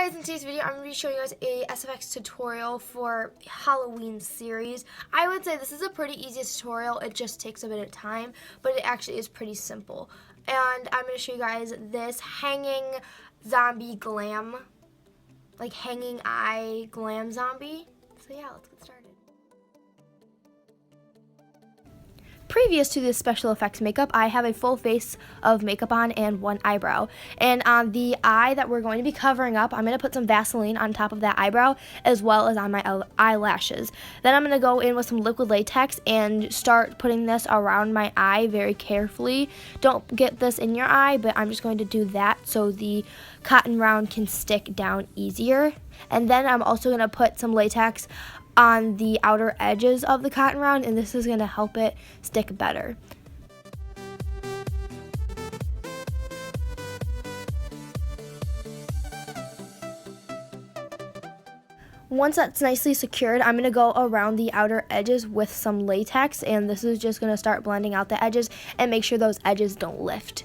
Hi guys, in today's video I'm going to be showing you guys a Sfx tutorial for Halloween series. I would say this is a pretty easy tutorial. It just takes a bit of time, but it actually is pretty simple. And I'm going to show you guys this hanging zombie glam, like hanging eye glam zombie. So yeah, let's get started. Previous to this special effects makeup, I have a full face of makeup on and one eyebrow. And on the eye that we're going to be covering up, I'm going to put some Vaseline on top of that eyebrow as well as on my eyelashes. Then I'm going to go in with some liquid latex and start putting this around my eye very carefully. Don't get this in your eye, but I'm just going to do that so the cotton round can stick down easier. And then I'm also going to put some latex on the outer edges of the cotton round, and this is going to help it stick better. Once that's nicely secured, I'm going to go around the outer edges with some latex, and this is just going to start blending out the edges and make sure those edges don't lift.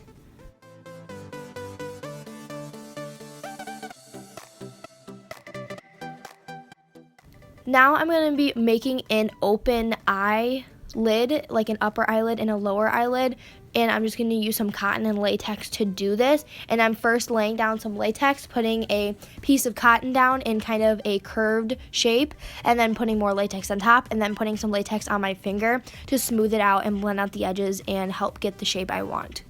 Now I'm going to be making an open eyelid, like an upper eyelid and a lower eyelid, and I'm just going to use some cotton and latex to do this. And I'm first laying down some latex, putting a piece of cotton down in kind of a curved shape, and then putting more latex on top, and then putting some latex on my finger to smooth it out and blend out the edges and help get the shape I want.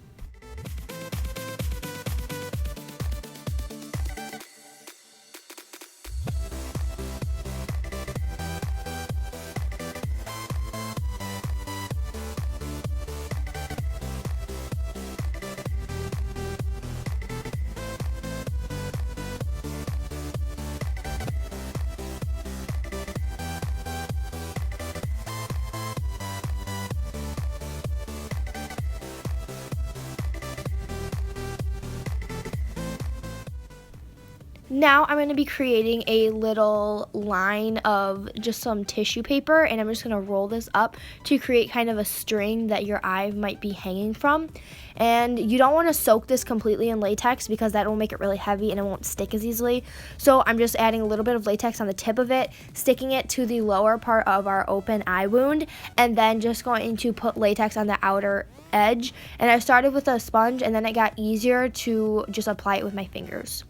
Now I'm going to be creating a little line of just some tissue paper, and I'm just going to roll this up to create kind of a string that your eye might be hanging from. And you don't want to soak this completely in latex because that will make it really heavy and it won't stick as easily. So I'm just adding a little bit of latex on the tip of it, sticking it to the lower part of our open eye wound, and then just going to put latex on the outer edge. And I started with a sponge, and then it got easier to just apply it with my fingers.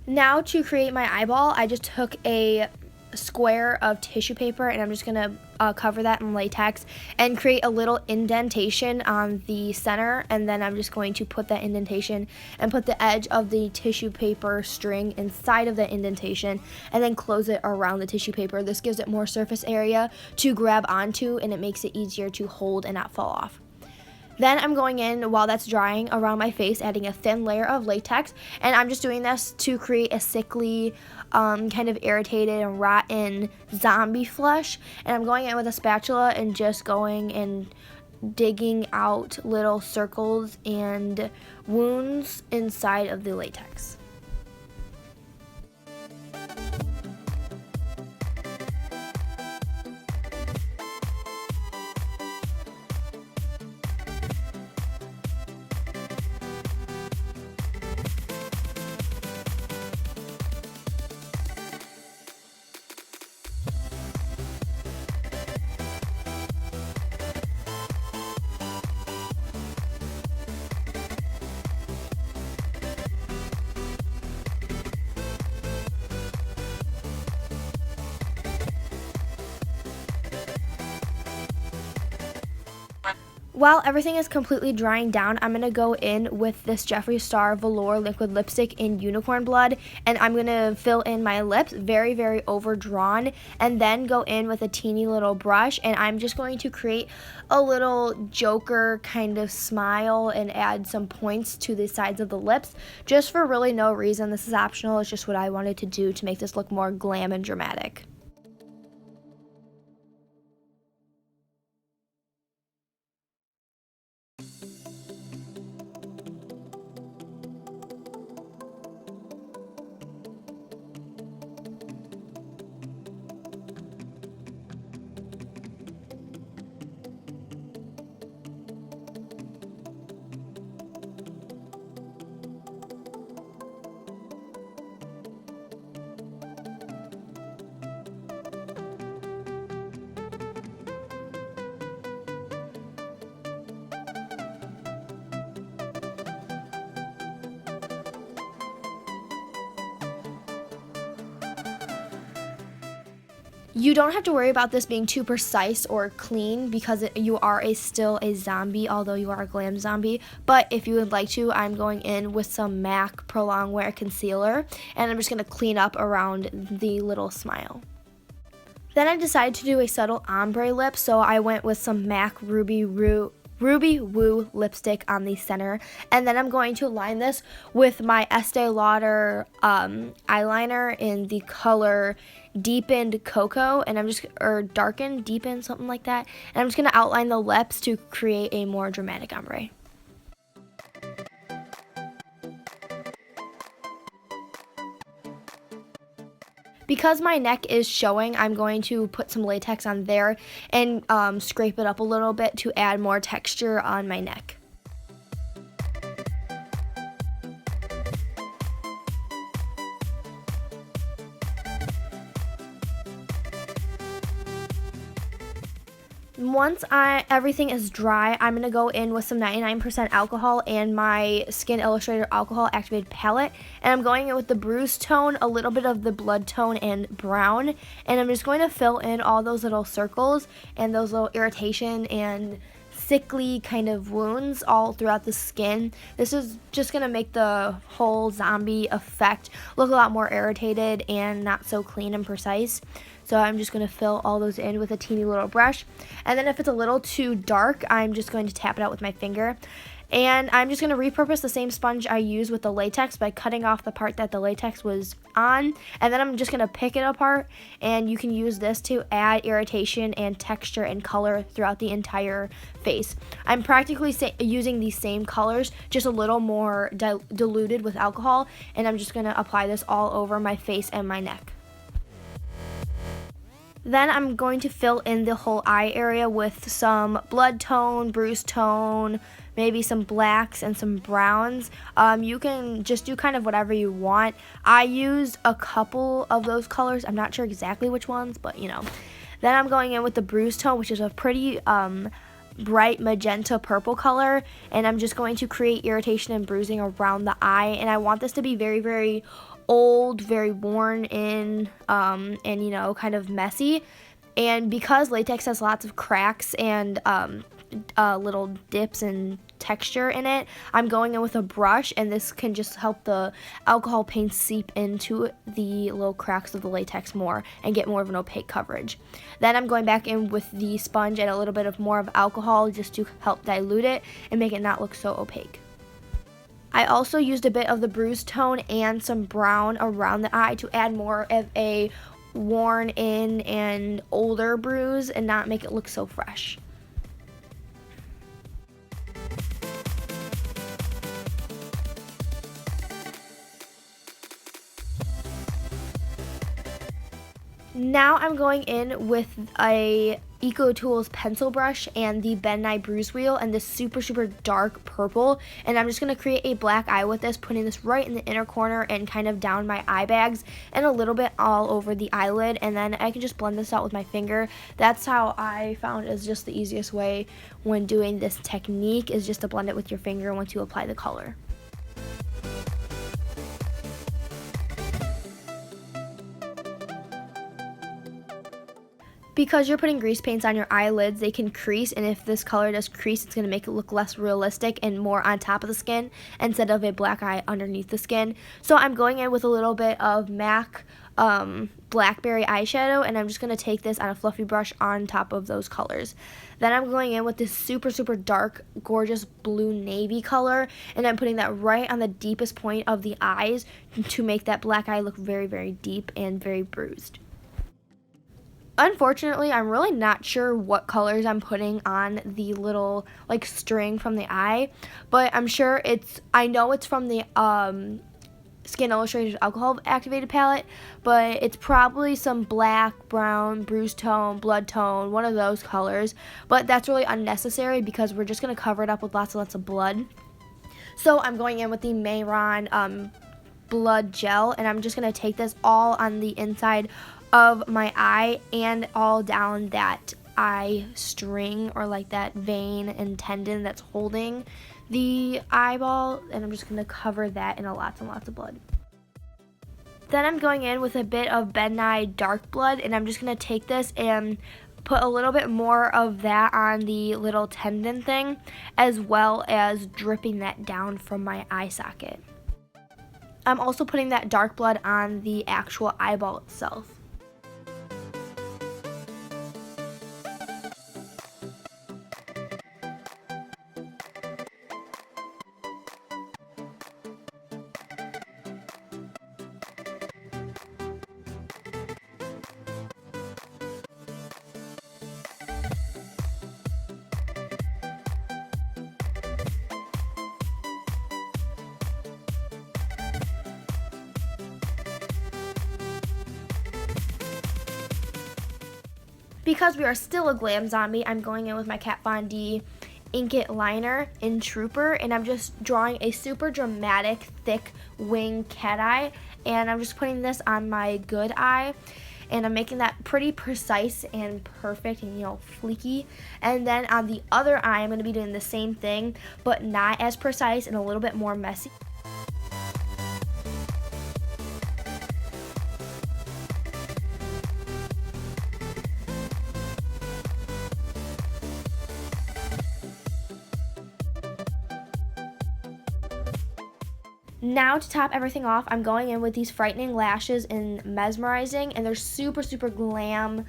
Now to create my eyeball, I just took a square of tissue paper, and I'm just going to cover that in latex and create a little indentation on the center, and then I'm just going to put that indentation and put the edge of the tissue paper string inside of the indentation and then close it around the tissue paper. This gives it more surface area to grab onto, and it makes it easier to hold and not fall off. Then I'm going in while that's drying around my face, adding a thin layer of latex, and I'm just doing this to create a sickly, kind of irritated and rotten zombie flesh. And I'm going in with a spatula and just going and digging out little circles and wounds inside of the latex. While everything is completely drying down, I'm going to go in with this Jeffree Star Velour Liquid Lipstick in Unicorn Blood, and I'm going to fill in my lips, very, very overdrawn, and then go in with a teeny little brush, and I'm just going to create a little Joker kind of smile and add some points to the sides of the lips, just for really no reason. This is optional. It's just what I wanted to do to make this look more glam and dramatic. You don't have to worry about this being too precise or clean because you are still a zombie, although you are a glam zombie. But if you would like to, I'm going in with some MAC Prolong Wear Concealer, and I'm just going to clean up around the little smile. Then I decided to do a subtle ombre lip, so I went with some MAC Ruby Woo lipstick on the center, and then I'm going to line this with my Estee Lauder eyeliner in the color Deepened Coco, and Darkened, Deepened, something like that, and I'm just going to outline the lips to create a more dramatic ombre. Because my neck is showing, I'm going to put some latex on there and scrape it up a little bit to add more texture on my neck. Once everything is dry, I'm going to go in with some 99% alcohol and my Skin Illustrator Alcohol Activated Palette. And I'm going in with the Bruise tone, a little bit of the blood tone, and brown. And I'm just going to fill in all those little circles and those little irritation and sickly kind of wounds all throughout the skin. This is just going to make the whole zombie effect look a lot more irritated and not so clean and precise. So I'm just going to fill all those in with a teeny little brush. And then if it's a little too dark, I'm just going to tap it out with my finger. And I'm just going to repurpose the same sponge I used with the latex by cutting off the part that the latex was on. And then I'm just going to pick it apart. And you can use this to add irritation and texture and color throughout the entire face. I'm practically using these same colors, just a little more diluted with alcohol. And I'm just going to apply this all over my face and my neck. Then I'm going to fill in the whole eye area with some blood tone, bruise tone, maybe some blacks and some browns. You can just do kind of whatever you want. I used a couple of those colors. I'm not sure exactly which ones, but you know. Then I'm going in with the bruise tone, which is a pretty bright magenta purple color, and I'm just going to create irritation and bruising around the eye. And I want this to be very, very old, very worn in, and you know, kind of messy. And because latex has lots of cracks and little dips and texture in it, I'm going in with a brush, and this can just help the alcohol paint seep into the little cracks of the latex more and get more of an opaque coverage. Then I'm going back in with the sponge and a little bit of more of alcohol just to help dilute it and make it not look so opaque. I also used a bit of the bruise tone and some brown around the eye to add more of a worn in and older bruise and not make it look so fresh. Now I'm going in with a EcoTools pencil brush and the Bennye bruise wheel and this super, super dark purple. And I'm just going to create a black eye with this, putting this right in the inner corner and kind of down my eye bags and a little bit all over the eyelid. And then I can just blend this out with my finger. That's how I found is just the easiest way when doing this technique, is just to blend it with your finger once you apply the color. Because you're putting grease paints on your eyelids, they can crease, and if this color does crease, it's going to make it look less realistic and more on top of the skin instead of a black eye underneath the skin. So I'm going in with a little bit of MAC blackberry eyeshadow, and I'm just going to take this on a fluffy brush on top of those colors. Then I'm going in with this super, super dark, gorgeous blue navy color, and I'm putting that right on the deepest point of the eyes to make that black eye look very, very deep and very bruised. Unfortunately, I'm really not sure what colors I'm putting on the little like string from the eye, but I'm sure I know it's from the Skin Illustrated Alcohol Activated Palette, but it's probably some black, brown, bruise tone, blood tone, one of those colors, but that's really unnecessary because we're just going to cover it up with lots and lots of blood. So I'm going in with the Mehron blood gel, and I'm just going to take this all on the inside of my eye and all down that eye string, or like that vein and tendon that's holding the eyeball, and I'm just going to cover that in lots and lots of blood. Then I'm going in with a bit of Bennye Dark Blood, and I'm just going to take this and put a little bit more of that on the little tendon thing, as well as dripping that down from my eye socket. I'm also putting that dark blood on the actual eyeball itself. Because we are still a glam zombie, I'm going in with my Kat Von D Ink It liner in Trooper, and I'm just drawing a super dramatic, thick wing cat eye, and I'm just putting this on my good eye, and I'm making that pretty precise and perfect and, you know, fleeky. And then on the other eye, I'm going to be doing the same thing, but not as precise and a little bit more messy. Now to top everything off, I'm going in with these Frightening lashes in Mesmerizing, and they're super, super glam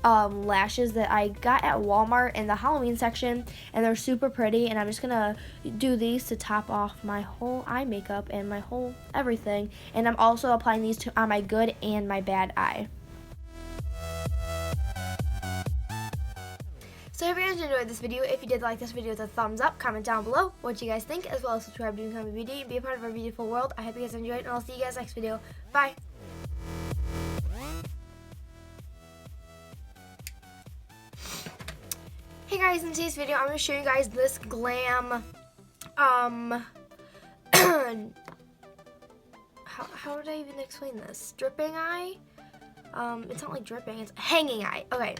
lashes that I got at Walmart in the Halloween section, and they're super pretty, and I'm just going to do these to top off my whole eye makeup and my whole everything, and I'm also applying these on my good and my bad eye. So if you guys enjoyed this video, if you did like this video with a thumbs up, comment down below what you guys think, as well as subscribe to become a beauty and be a part of our beautiful world. I hope you guys enjoyed, and I'll see you guys next video. Bye! Hey guys, in today's video, I'm going to show you guys this Glam, how would I even explain this? Dripping eye? It's not like dripping, it's hanging eye. Okay.